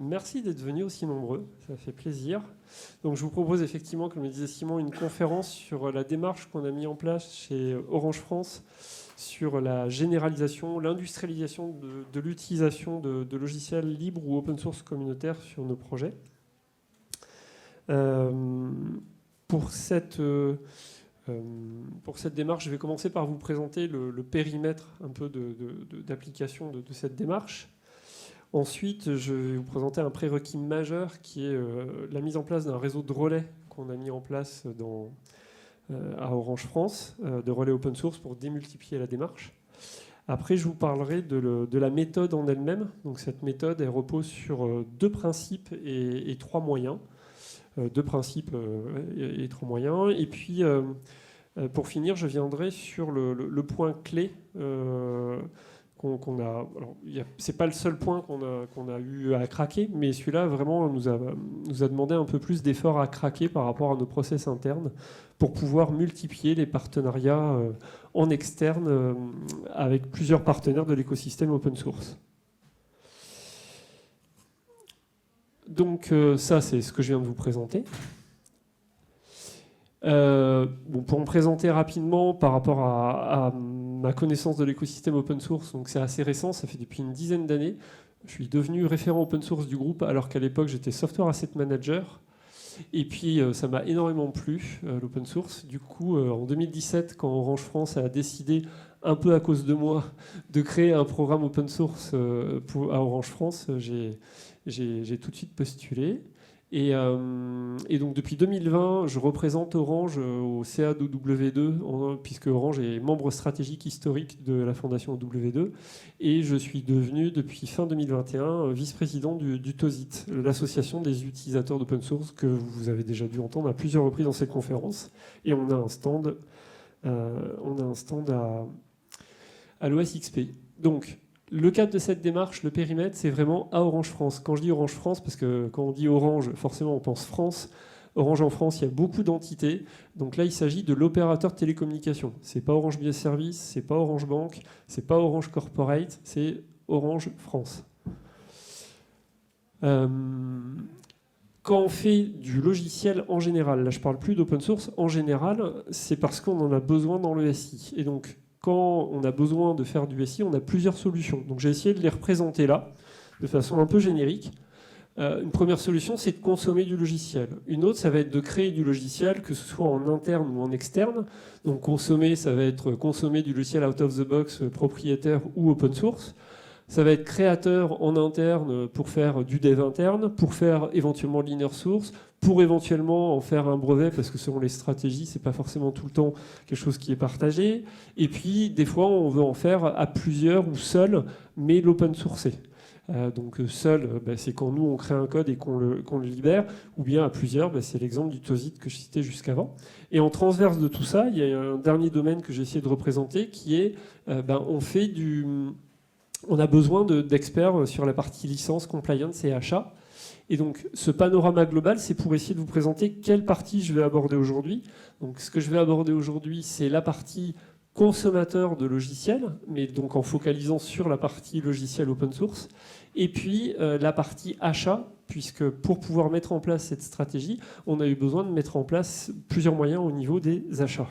Merci d'être venus aussi nombreux, ça fait plaisir. Donc je vous propose effectivement, comme le disait Simon, une conférence sur la démarche qu'on a mise en place chez Orange France sur la généralisation, l'industrialisation de l'utilisation de logiciels libres ou open source communautaires sur nos projets. Pour cette démarche, je vais commencer par vous présenter le périmètre un peu d'application de cette démarche. Ensuite, je vais vous présenter un prérequis majeur qui est la mise en place d'un réseau de relais qu'on a mis en place à Orange France, de relais open source pour démultiplier la démarche. Après, je vous parlerai de la méthode en elle-même. Donc, cette méthode, elle repose sur deux principes et trois moyens. Deux principes et trois moyens. Et puis, pour finir, je viendrai sur le point clé qu'on a. Alors, c'est pas le seul point qu'on a eu à craquer, mais celui-là vraiment nous a demandé un peu plus d'efforts à craquer par rapport à nos process internes pour pouvoir multiplier les partenariats en externe avec plusieurs partenaires de l'écosystème open source. Donc ça, c'est ce que je viens de vous présenter. Pour me présenter rapidement par rapport à ma connaissance de l'écosystème open source, donc c'est assez récent, ça fait depuis une dizaine d'années. Je suis devenu référent open source du groupe alors qu'à l'époque j'étais software asset manager. Et puis ça m'a énormément plu, l'open source. Du coup, en 2017, quand Orange France a décidé, un peu à cause de moi, de créer un programme open source à Orange France, j'ai tout de suite postulé. Et donc depuis 2020, je représente Orange au CA de W2, puisque Orange est membre stratégique historique de la fondation W2. Et je suis devenu, depuis fin 2021, vice-président du TOSIT, l'association des utilisateurs d'open source, que vous avez déjà dû entendre à plusieurs reprises dans cette conférence. Et on a un stand, à l'OSXP. Donc, le cadre de cette démarche, le périmètre, c'est vraiment à Orange France. Quand je dis Orange France, parce que quand on dit Orange, forcément on pense France. Orange en France, il y a beaucoup d'entités. Donc là, il s'agit de l'opérateur de télécommunications. C'est pas Orange Business Service, c'est pas Orange Bank, c'est pas Orange Corporate, c'est Orange France. Quand on fait du logiciel en général, là je parle plus d'open source, en général, c'est parce qu'on en a besoin dans le SI. Et donc, quand on a besoin de faire du SI, on a plusieurs solutions. Donc j'ai essayé de les représenter là, de façon un peu générique. Une première solution, c'est de consommer du logiciel. Une autre, ça va être de créer du logiciel, que ce soit en interne ou en externe. Donc consommer, ça va être consommer du logiciel out of the box, propriétaire ou open source. Ça va être créateur en interne pour faire du dev interne, pour faire éventuellement de l'inner source, pour éventuellement en faire un brevet, parce que selon les stratégies, c'est pas forcément tout le temps quelque chose qui est partagé. Et puis, des fois, on veut en faire à plusieurs ou seul, mais l'open sourcer. Donc seul, c'est quand nous, on crée un code et qu'on le libère, ou bien à plusieurs, c'est l'exemple du TOSIT que je citais jusqu'avant. Et en transverse de tout ça, il y a un dernier domaine que j'ai essayé de représenter, qui est, on a besoin d'experts sur la partie licence, compliance et achat. Et donc, ce panorama global, c'est pour essayer de vous présenter quelle partie je vais aborder aujourd'hui. Donc, ce que je vais aborder aujourd'hui, c'est la partie consommateur de logiciels, mais donc en focalisant sur la partie logiciel open source. Et puis, la partie achat, puisque pour pouvoir mettre en place cette stratégie, on a eu besoin de mettre en place plusieurs moyens au niveau des achats.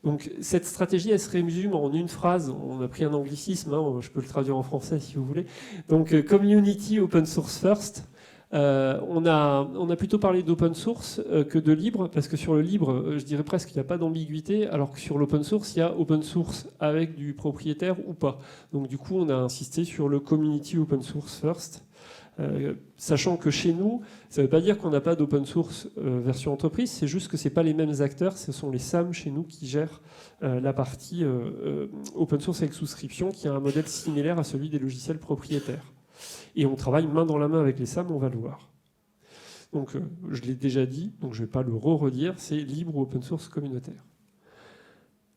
Donc cette stratégie, elle se résume en une phrase. On a pris un anglicisme, je peux le traduire en français si vous voulez. Donc Community Open Source First. On a plutôt parlé d'open source que de libre, parce que sur le libre, je dirais presque qu'il n'y a pas d'ambiguïté, alors que sur l'open source, il y a open source avec du propriétaire ou pas. Donc du coup, on a insisté sur le Community Open Source First. Sachant que chez nous, ça ne veut pas dire qu'on n'a pas d'open source version entreprise, c'est juste que ce n'est pas les mêmes acteurs, ce sont les SAM chez nous qui gèrent la partie open source avec souscription, qui a un modèle similaire à celui des logiciels propriétaires. Et on travaille main dans la main avec les SAM, on va le voir. Donc je l'ai déjà dit, donc je ne vais pas le redire, c'est libre ou open source communautaire.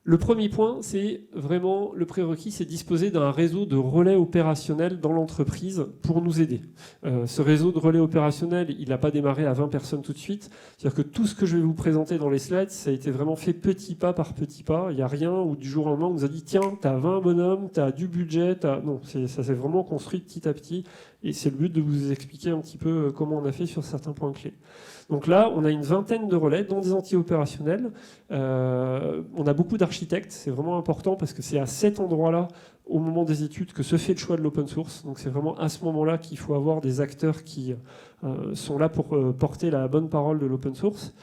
Le premier point, c'est vraiment le prérequis, c'est disposer d'un réseau de relais opérationnels dans l'entreprise pour nous aider. Ce réseau de relais opérationnels, il n'a pas démarré à 20 personnes tout de suite. C'est-à-dire que tout ce que je vais vous présenter dans les slides, ça a été vraiment fait petit pas par petit pas. Il n'y a rien où du jour au lendemain, on nous a dit « Tiens, tu as 20 bonhommes, tu as du budget. » Non, ça s'est vraiment construit petit à petit. Et c'est le but de vous expliquer un petit peu comment on a fait sur certains points clés. Donc là, on a une vingtaine de relais, dont des anti-opérationnels. On a beaucoup d'architectes, c'est vraiment important parce que c'est à cet endroit-là, au moment des études, que se fait le choix de l'open source. Donc c'est vraiment à ce moment-là qu'il faut avoir des acteurs qui sont là pour porter la bonne parole de l'open source.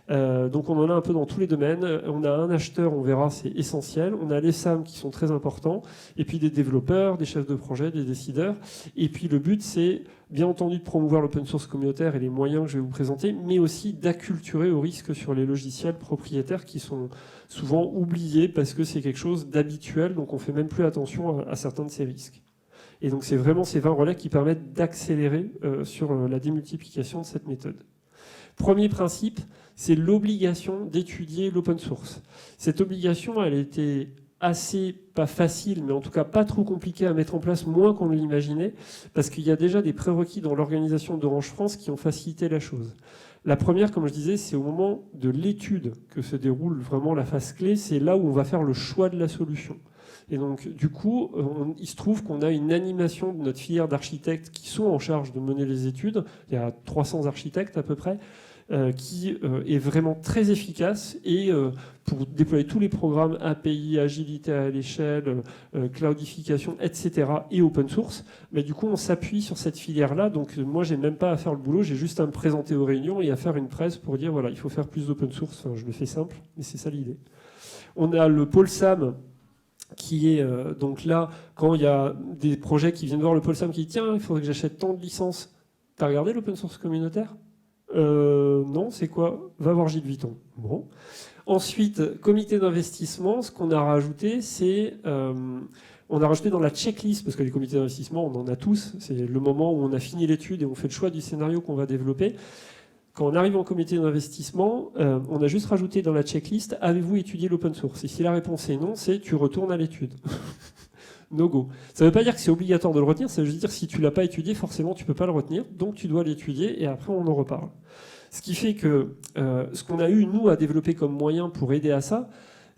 Donc on en a un peu dans tous les domaines. On a un acheteur, on verra, c'est essentiel. On a les SAM qui sont très importants. Et puis des développeurs, des chefs de projet, des décideurs. Et puis le but, c'est bien entendu de promouvoir l'open source communautaire et les moyens que je vais vous présenter, mais aussi d'acculturer au risque sur les logiciels propriétaires qui sont souvent oubliés parce que c'est quelque chose d'habituel, donc on fait même plus attention à certains de ces risques. Et donc c'est vraiment ces 20 relais qui permettent d'accélérer sur la démultiplication de cette méthode. Premier principe, c'est l'obligation d'étudier l'open source. Cette obligation, elle était assez, pas facile, mais en tout cas pas trop compliquée à mettre en place, moins qu'on ne l'imaginait, parce qu'il y a déjà des prérequis dans l'organisation d'Orange France qui ont facilité la chose. La première, comme je disais, c'est au moment de l'étude que se déroule vraiment la phase clé, c'est là où on va faire le choix de la solution. Et donc, du coup, il se trouve qu'on a une animation de notre filière d'architectes qui sont en charge de mener les études. Il y a 300 architectes à peu près, qui est vraiment très efficace et pour déployer tous les programmes API, agilité à l'échelle, cloudification, etc. et open source. Mais du coup, on s'appuie sur cette filière-là. Donc, moi, j'ai même pas à faire le boulot, j'ai juste à me présenter aux réunions et à faire une presse pour dire, voilà, il faut faire plus d'open source. Enfin, je le fais simple, mais c'est ça l'idée. On a le pôle SAM, qui est donc là, quand il y a des projets qui viennent voir le pôle SAM qui dit, tiens, il faudrait que j'achète tant de licences. T'as regardé l'open source communautaire ? Non, c'est quoi? Va voir Gilles Vuitton. Bon. Ensuite, comité d'investissement, ce qu'on a rajouté, c'est... on a rajouté dans la checklist, parce que les comités d'investissement, on en a tous, c'est le moment où on a fini l'étude et on fait le choix du scénario qu'on va développer. Quand on arrive en comité d'investissement, on a juste rajouté dans la checklist, avez-vous étudié l'open source? Et si la réponse est non, c'est tu retournes à l'étude. No go. Ça ne veut pas dire que c'est obligatoire de le retenir, ça veut juste dire que si tu ne l'as pas étudié, forcément tu ne peux pas le retenir, donc tu dois l'étudier et après on en reparle. Ce qui fait que ce qu'on a eu, nous, à développer comme moyen pour aider à ça,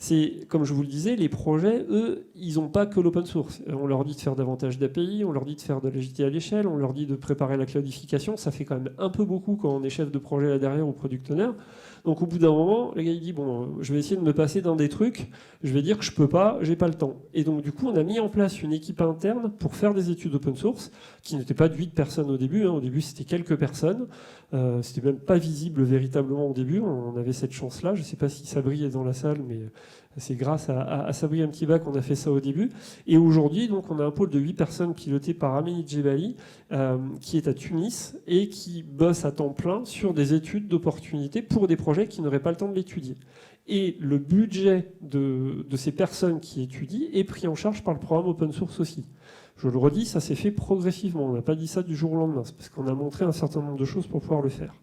c'est, comme je vous le disais, les projets, eux, ils n'ont pas que l'open source. On leur dit de faire davantage d'API, on leur dit de faire de l'agilité à l'échelle, on leur dit de préparer la cloudification, ça fait quand même un peu beaucoup quand on est chef de projet là derrière ou product owner. Donc au bout d'un moment, le gars il dit bon, je vais essayer de me passer d'un des trucs, je vais dire que je peux pas, j'ai pas le temps. Et donc du coup, on a mis en place une équipe interne pour faire des études open source, qui n'était pas de 8 personnes au début, hein. Au début c'était quelques personnes, c'était même pas visible véritablement au début, on avait cette chance-là, je sais pas si Sabri est dans la salle, mais c'est grâce à Sabri Mtiba qu'on a fait ça au début. Et aujourd'hui, donc, on a un pôle de 8 personnes piloté par Amélie Djebali, qui est à Tunis et qui bosse à temps plein sur des études d'opportunités pour des projets qui n'auraient pas le temps de l'étudier. Et le budget de ces personnes qui étudient est pris en charge par le programme open source aussi. Je le redis, ça s'est fait progressivement. On n'a pas dit ça du jour au lendemain, c'est parce qu'on a montré un certain nombre de choses pour pouvoir le faire.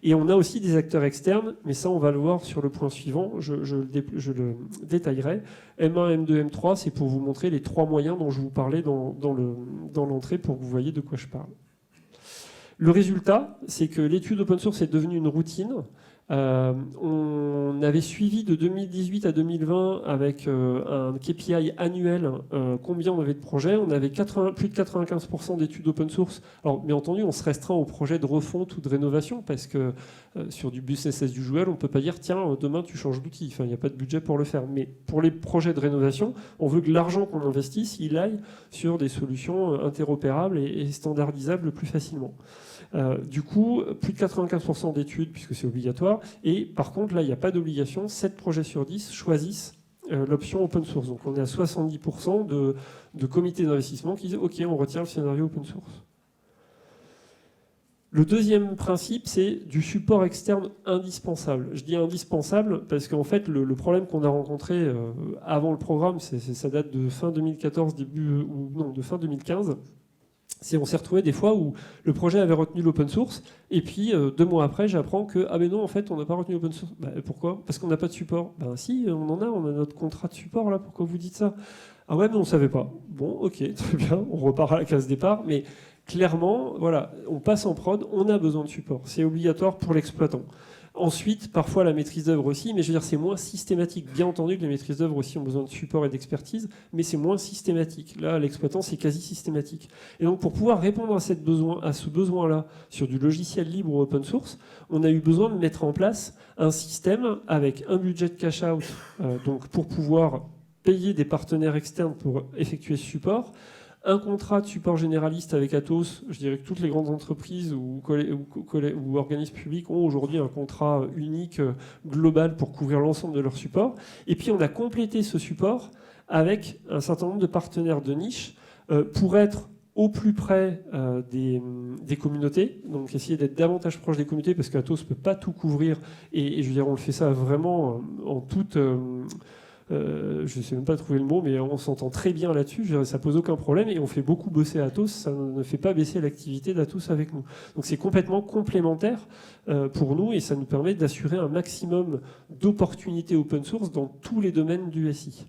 Et on a aussi des acteurs externes, mais ça on va le voir sur le point suivant, je le détaillerai. M1, M2, M3, c'est pour vous montrer les 3 moyens dont je vous parlais dans l'entrée pour que vous voyez de quoi je parle. Le résultat, c'est que l'étude open source est devenue une routine. On avait suivi de 2018 à 2020 avec un KPI annuel combien on avait de projets. On avait plus de 95% d'études open source. Alors, bien entendu, on se restreint aux projets de refonte ou de rénovation parce que sur du business as usual, on ne peut pas dire tiens, demain tu changes d'outil. Enfin, il n'y a pas de budget pour le faire. Mais pour les projets de rénovation, on veut que l'argent qu'on investisse, il aille sur des solutions interopérables et standardisables le plus facilement. Du coup, plus de 95% d'études, puisque c'est obligatoire. Et par contre, là, il n'y a pas d'obligation. 7 projets sur 10 choisissent l'option open source. Donc on est à 70% de comités d'investissement qui disent « Ok, on retient le scénario open source ». Le deuxième principe, c'est du support externe indispensable. Je dis indispensable parce qu'en fait, le problème qu'on a rencontré avant le programme, ça date de fin 2014, de fin 2015, c'est on s'est retrouvé des fois où le projet avait retenu l'open source et puis 2 mois après j'apprends que ah mais non en fait on n'a pas retenu l'open source. Bah, pourquoi? Parce qu'on n'a pas de support. Ben si, on a notre contrat de support là, pourquoi vous dites ça? Ah ouais mais on savait pas. Bon ok, très bien, on repart à la case départ, mais clairement, voilà, on passe en prod, on a besoin de support, c'est obligatoire pour l'exploitant. Ensuite, parfois la maîtrise d'œuvre aussi, mais je veux dire, c'est moins systématique. Bien entendu que les maîtrises d'œuvre aussi ont besoin de support et d'expertise, mais c'est moins systématique. Là, l'exploitant, c'est quasi systématique. Et donc, pour pouvoir répondre à ce besoin-là sur du logiciel libre ou open source, on a eu besoin de mettre en place un système avec un budget de cash-out, donc pour pouvoir payer des partenaires externes pour effectuer ce support, un contrat de support généraliste avec Atos. Je dirais que toutes les grandes entreprises ou organismes publics ont aujourd'hui un contrat unique, global, pour couvrir l'ensemble de leur support. Et puis on a complété ce support avec un certain nombre de partenaires de niche pour être au plus près des communautés, donc essayer d'être davantage proche des communautés, parce qu'Atos ne peut pas tout couvrir, et je veux dire, on le fait ça vraiment en toute... je ne sais même pas trouver le mot, mais on s'entend très bien là-dessus, ça pose aucun problème, et on fait beaucoup bosser Atos, ça ne fait pas baisser l'activité d'Atos avec nous. Donc c'est complètement complémentaire pour nous, et ça nous permet d'assurer un maximum d'opportunités open source dans tous les domaines du SI.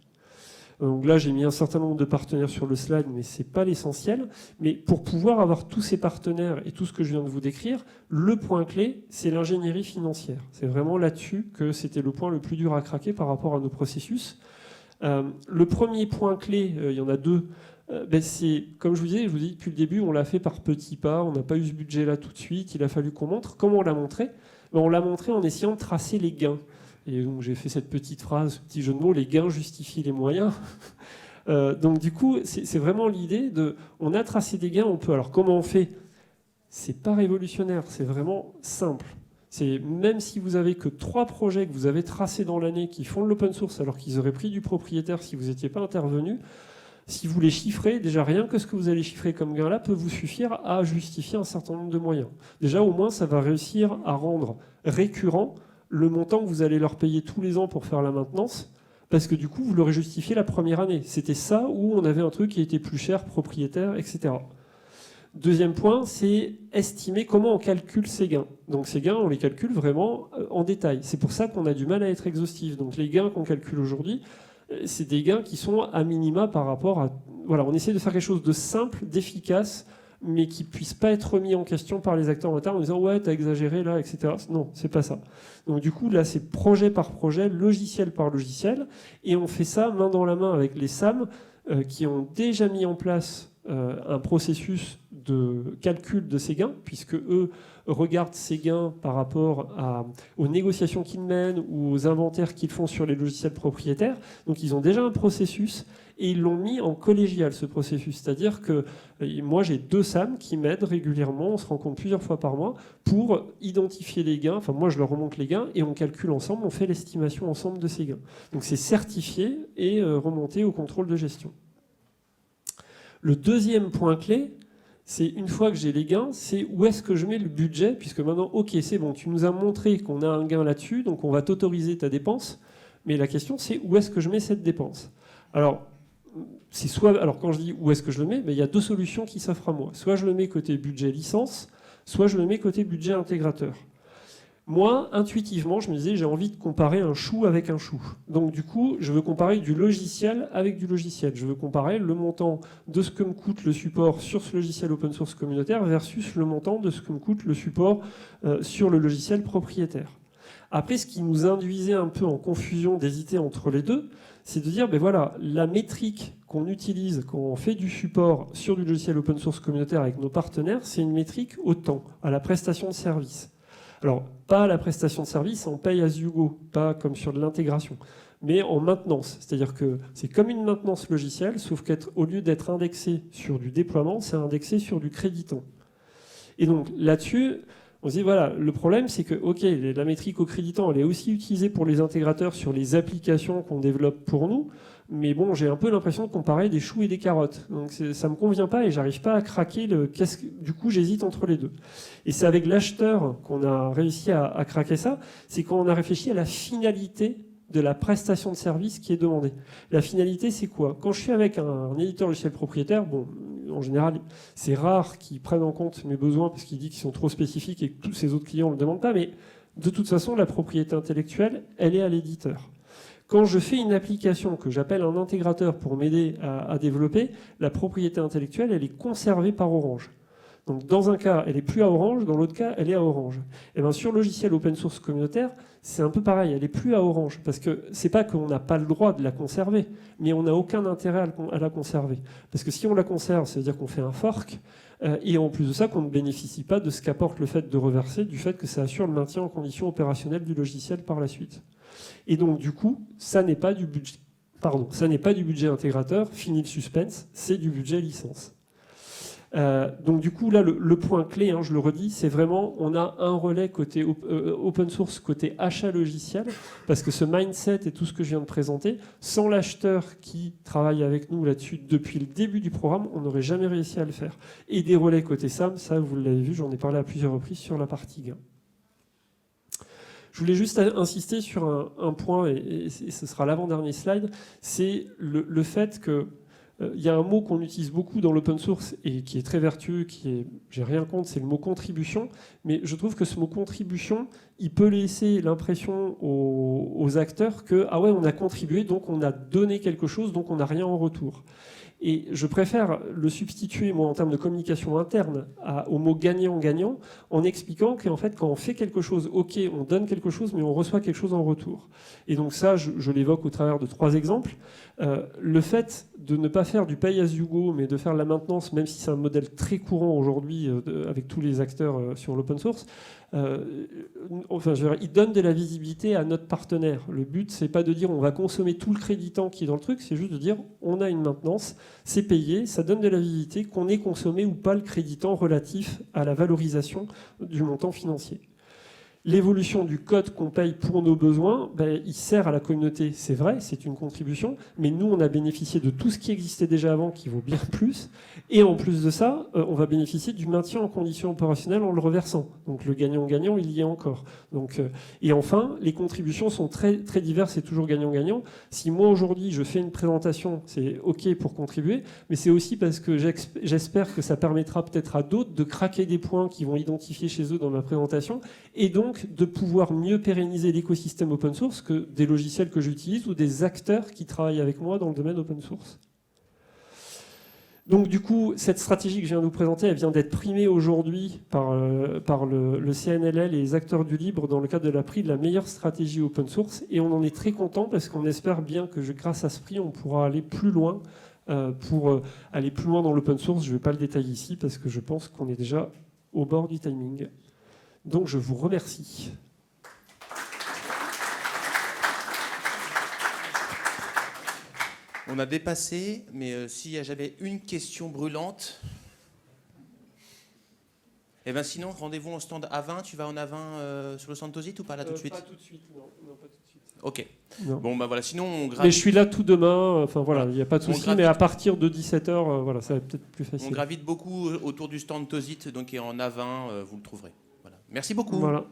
Donc là, j'ai mis un certain nombre de partenaires sur le slide, mais ce n'est pas l'essentiel. Mais pour pouvoir avoir tous ces partenaires et tout ce que je viens de vous décrire, le point clé, c'est l'ingénierie financière. C'est vraiment là-dessus que c'était le point le plus dur à craquer par rapport à nos processus. Le premier point clé, il y en a deux, c'est, comme je vous dis depuis le début, on l'a fait par petits pas, on n'a pas eu ce budget-là tout de suite, il a fallu qu'on montre. Comment on l'a montré? On l'a montré en essayant de tracer les gains. Et donc j'ai fait cette petite phrase, ce petit jeu de mots, les gains justifient les moyens. Donc du coup, c'est vraiment l'idée de, on a tracé des gains, on peut. Alors comment on fait? C'est pas révolutionnaire, c'est vraiment simple. C'est même si vous avez que 3 projets que vous avez tracés dans l'année qui font de l'open source alors qu'ils auraient pris du propriétaire si vous n'étiez pas intervenu, si vous les chiffrez, déjà rien que ce que vous allez chiffrer comme gain là peut vous suffire à justifier un certain nombre de moyens. Déjà au moins ça va réussir à rendre récurrent le montant que vous allez leur payer tous les ans pour faire la maintenance, parce que du coup, vous l'aurez justifié la première année. C'était ça où on avait un truc qui était plus cher, propriétaire, etc. Deuxième point, c'est estimer comment on calcule ces gains. Donc ces gains, on les calcule vraiment en détail. C'est pour ça qu'on a du mal à être exhaustif. Donc les gains qu'on calcule aujourd'hui, c'est des gains qui sont à minima par rapport à... Voilà, on essaie de faire quelque chose de simple, d'efficace, mais qui ne puisse pas être remis en question par les acteurs internes en disant « ouais, t'as exagéré là, etc. » Non, c'est pas ça. Donc du coup, là, c'est projet par projet, logiciel par logiciel, et on fait ça main dans la main avec les SAM qui ont déjà mis en place un processus de calcul de ces gains, puisque eux regardent ces gains par rapport aux négociations qu'ils mènent ou aux inventaires qu'ils font sur les logiciels propriétaires. Donc ils ont déjà un processus et ils l'ont mis en collégial, ce processus. C'est-à-dire que moi, j'ai 2 SAM qui m'aident régulièrement, on se rencontre plusieurs fois par mois, pour identifier les gains. Enfin, moi, je leur remonte les gains et on calcule ensemble, on fait l'estimation ensemble de ces gains. Donc c'est certifié et remonté au contrôle de gestion. Le deuxième point clé, c'est une fois que j'ai les gains, c'est où est-ce que je mets le budget, puisque maintenant, ok, c'est bon, tu nous as montré qu'on a un gain là-dessus, donc on va t'autoriser ta dépense, mais la question, c'est où est-ce que je mets cette dépense? Alors, quand je dis où est-ce que je le mets, il y a 2 solutions qui s'offrent à moi. Soit je le mets côté budget licence, soit je le mets côté budget intégrateur. Moi, intuitivement, je me disais, j'ai envie de comparer un chou avec un chou. Donc du coup, je veux comparer du logiciel avec du logiciel. Je veux comparer le montant de ce que me coûte le support sur ce logiciel open source communautaire versus le montant de ce que me coûte le support sur le logiciel propriétaire. Après, ce qui nous induisait un peu en confusion d'hésiter entre les deux, c'est de dire, ben voilà, la métrique qu'on utilise quand on fait du support sur du logiciel open source communautaire avec nos partenaires, c'est une métrique au temps, à la prestation de service. Alors, pas à la prestation de service, on paye as you go, pas comme sur de l'intégration, mais en maintenance. C'est-à-dire que c'est comme une maintenance logicielle, sauf qu'au lieu d'être indexé sur du déploiement, c'est indexé sur du créditant. Et donc là-dessus, on se dit, voilà, le problème, c'est que, ok, la métrique au créditant, elle est aussi utilisée pour les intégrateurs sur les applications qu'on développe pour nous, mais bon, j'ai un peu l'impression de comparer des choux et des carottes. Donc ça ne me convient pas et j'arrive pas à craquer du coup, j'hésite entre les deux. Et c'est avec l'acheteur qu'on a réussi à craquer ça, c'est quand on a réfléchi à la finalité de la prestation de service qui est demandée. La finalité, c'est quoi? Quand je suis avec un éditeur logiciel propriétaire, bon, en général, c'est rare qu'ils prennent en compte mes besoins parce qu'il dit qu'ils sont trop spécifiques et que tous ces autres clients ne le demandent pas, mais de toute façon, la propriété intellectuelle, elle est à l'éditeur. Quand je fais une application que j'appelle un intégrateur pour m'aider à développer, la propriété intellectuelle, elle est conservée par Orange. Donc dans un cas, elle est plus à orange, dans l'autre cas, elle est à orange. Et bien sur le logiciel open source communautaire, c'est un peu pareil, elle est plus à orange, parce que c'est pas qu'on n'a pas le droit de la conserver, mais on n'a aucun intérêt à la conserver. Parce que si on la conserve, ça veut dire qu'on fait un fork, et en plus de ça, qu'on ne bénéficie pas de ce qu'apporte le fait de reverser, du fait que ça assure le maintien en condition opérationnelle du logiciel par la suite. Et donc du coup, ça n'est pas du budget, ça n'est pas du budget intégrateur, fini le suspense, c'est du budget licence. Donc du coup, là, le point clé, je le redis, c'est vraiment, on a un relais côté open source, côté achat logiciel, parce que ce mindset et tout ce que je viens de présenter, sans l'acheteur qui travaille avec nous là-dessus depuis le début du programme, on n'aurait jamais réussi à le faire. Et des relais côté SAM, ça, vous l'avez vu, j'en ai parlé à plusieurs reprises sur la partie gain. Je voulais juste insister sur un point, et ce sera l'avant-dernier slide, c'est le fait que il y a un mot qu'on utilise beaucoup dans l'open source et qui est très vertueux, j'ai rien contre, c'est le mot contribution. Mais je trouve que ce mot contribution, il peut laisser l'impression aux acteurs que ah ouais, on a contribué, donc on a donné quelque chose, donc on n'a rien en retour. Et je préfère le substituer, moi, en termes de communication interne, au mot gagnant-gagnant, en expliquant qu'en fait, quand on fait quelque chose, ok, on donne quelque chose, mais on reçoit quelque chose en retour. Et donc ça, je l'évoque au travers de 3 exemples. Le fait de ne pas faire du pay as you go, mais de faire la maintenance, même si c'est un modèle très courant aujourd'hui avec tous les acteurs sur l'open source, il donne de la visibilité à notre partenaire. Le but, c'est pas de dire on va consommer tout le créditant qui est dans le truc, c'est juste de dire on a une maintenance, c'est payé, ça donne de la visibilité qu'on ait consommé ou pas le créditant relatif à la valorisation du montant financier. L'évolution du code qu'on paye pour nos besoins, il sert à la communauté, c'est vrai, c'est une contribution, mais nous, on a bénéficié de tout ce qui existait déjà avant, qui vaut bien plus, et en plus de ça, on va bénéficier du maintien en conditions opérationnelles en le reversant. Donc le gagnant-gagnant, il y est encore. Donc, et enfin, les contributions sont très, très diverses et toujours gagnant-gagnant. Si moi, aujourd'hui, je fais une présentation, c'est OK pour contribuer, mais c'est aussi parce que j'espère que ça permettra peut-être à d'autres de craquer des points qu'ils vont identifier chez eux dans ma présentation, et donc de pouvoir mieux pérenniser l'écosystème open source que des logiciels que j'utilise ou des acteurs qui travaillent avec moi dans le domaine open source. Donc du coup, cette stratégie que je viens de vous présenter, elle vient d'être primée aujourd'hui par le CNLL et les acteurs du libre dans le cadre de la prix de la meilleure stratégie open source. Et on en est très content parce qu'on espère bien que grâce à ce prix, on pourra aller plus loin aller plus loin dans l'open source. Je ne vais pas le détailler ici parce que je pense qu'on est déjà au bord du timing. Donc je vous remercie. On a dépassé, mais si j'avais une question brûlante, eh ben sinon, rendez-vous au stand A20. Tu vas en A20 sur le stand Tozit ou pas là tout de suite? Pas tout de suite, non pas tout de suite. Ok. Non. Bon, bah voilà, sinon on gravite. Mais je suis là tout demain, enfin voilà, il n'y a pas de souci, mais à partir de 17h, voilà, ça va être peut-être plus facile. On gravite beaucoup autour du stand Tozit, donc et en A20, vous le trouverez. Voilà. Merci beaucoup. Voilà.